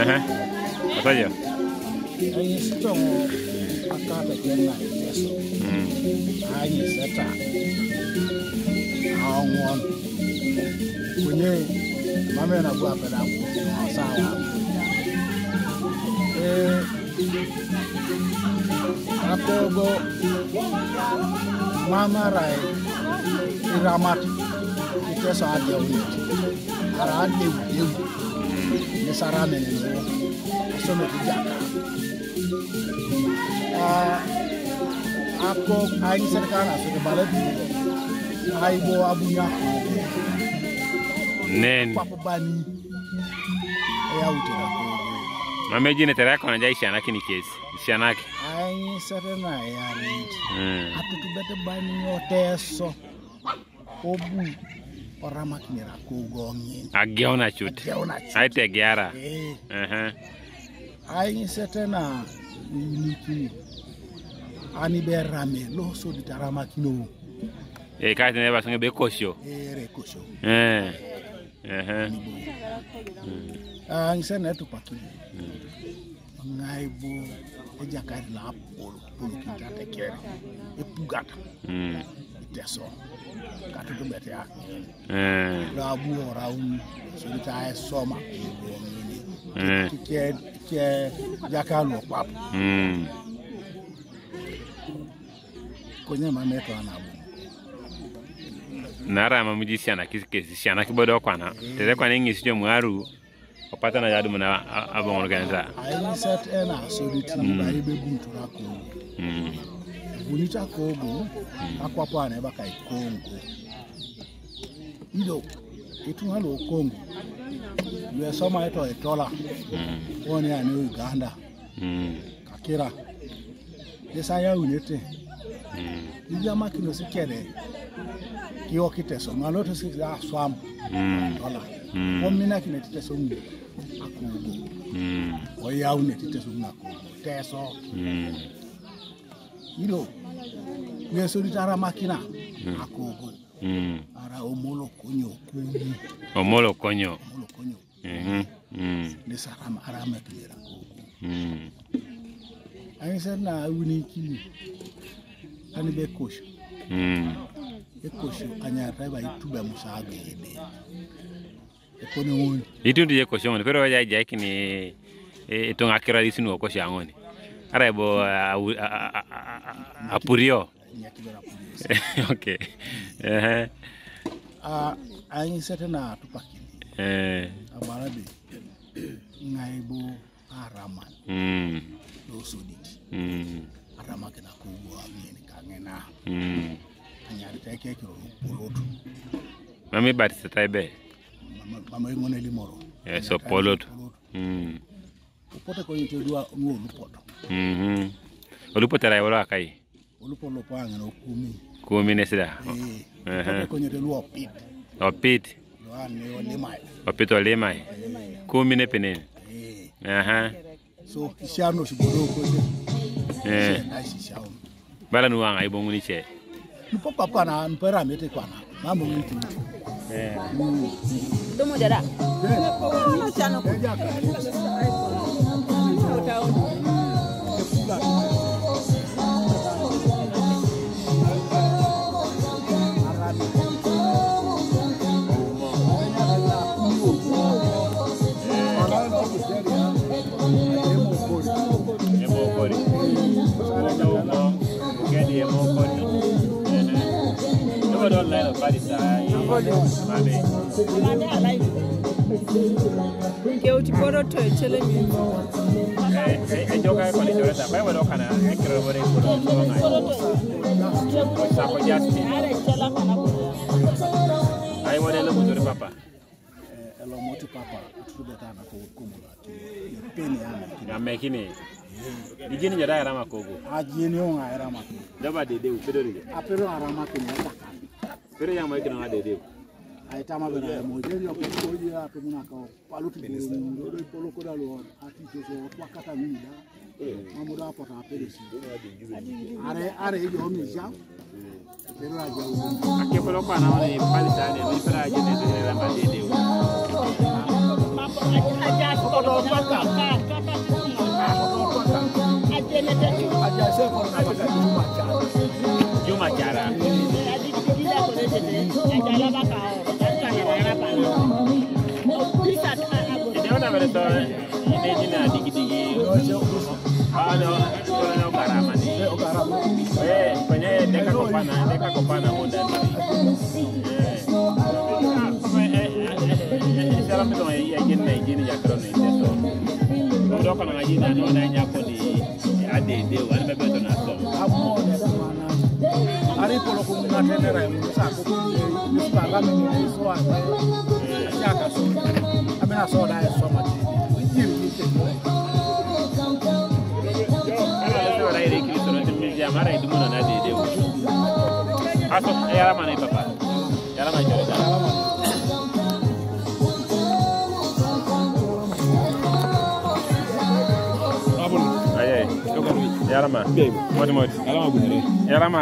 Apa aja? Ini setong akata kena Iteso. Ini seta. Awon. Kunye mama na gua pada sawa. Akogo mama rai iramat Iteso Adeudeu. Ara Adeudeu. Ni sarame ne asome kijaka. Ako ai serikana so ke baladi. Ai bo abunya. Nen. Papa bani. Ya utera ko. Mama jine tere ko na jai shana kini kesi. Shana ki. Ai serena ya ri. Atutu bete bani Iteso. Obu orama kinera ko gongi. Agiona chut. Ai te giara. Ai setena niki. Ani berame lo so di tarama kino. Ka tene ba sange be kosho. Re kosho. Sene tu pakili. Ngaibo ejakari la polo kita tekere. Epugata. Iteso. Katu to bete ya. La bu oraun so di ta soma. Ke jakalo pap. Konya mameto anabu. Nara mamuji siana kisi siana kibodo kwana. Tele kwana ngisi jo mwaru. Opata na yadu mna abon organiza. Ai set ena so di ti ba ibe buntu rako. Bunita kogo akwapo ana eba kai Kongo. Ido itu halo Kongo. Yue soma eto etola. Woni ani Uganda. Kakira. Desaya unete. Ija makino sikere. Yo Iteso maloto sikza swam. Dola. Omina kine Iteso ngi. Akogo. Oya unete Iteso ngako. Iteso. Ilo. Yeso ditara makina. Akogo. Ara omolo konyo kuni. Omolo konyo. Omolo konyo. Nesarama arama kilera Akogo. Ai sana uniki. Ani be kosho. Ekosho anya reba ituba musaga ede. Ekone woni. Itu ndiye kosho ngone pero ya jaki ni etonga kira disinu kosho ngone. Ara bo apurio. Okay. Ai setena tupaki. Abarabe. Ngaibo araman. Do soditi. Arama kena kuwa ngene kangena. Anyari teke kiro polotu. Mami batisa taibe. Mama ngone limoro. So polotu. Upote ko yite dua ngo lupoto. Olupoto ra yoro akai. Olupolo panga no kumi. Kumi nesida. Upote ko yite luo pit. Opit. Yoane olemai. Opit olemai. Kumi ne penene. So ishano shibodo ko je. Bala nuanga ibongu ni che. Nupo papa na mpera mete kwana. Mambo mtu. Domo dada. Chano ko. Que o tipo roto e chele mi. Gioca con il giocatore, poi vedo che è che lo vorrei Osako Justine. Ai modello motor papa. Elo motor papa, tu beta na ko kumula ki. Peni ama. Kameke ni. Dijini jada era makogo. Ajini on era makogo. Daba Adeudeu pedori. Apero ara makogo taka. Pero yang mai kena Adeudeu. Ai tama bena mo je yo ko ya to muna ka paluti do polo ko dalo ati to so wakata ni da. Mamuda pota apelesi. Are yo mi ja. Pero aja. Aqui polo kwa na ni Pallisa ni para je de la Adeudeu. Adeudeu, ano bebe to na so. Ari polo ko na tenera mo sa ko ni paga me ni so a. Ya ka so. Amena so da so ma ti. Ano ra ire ki so no te mi ja mara idu mo na Adeudeu. Aso era mana papa. Era ma jore da. Yarama. Modi. Yarama bunere. Yarama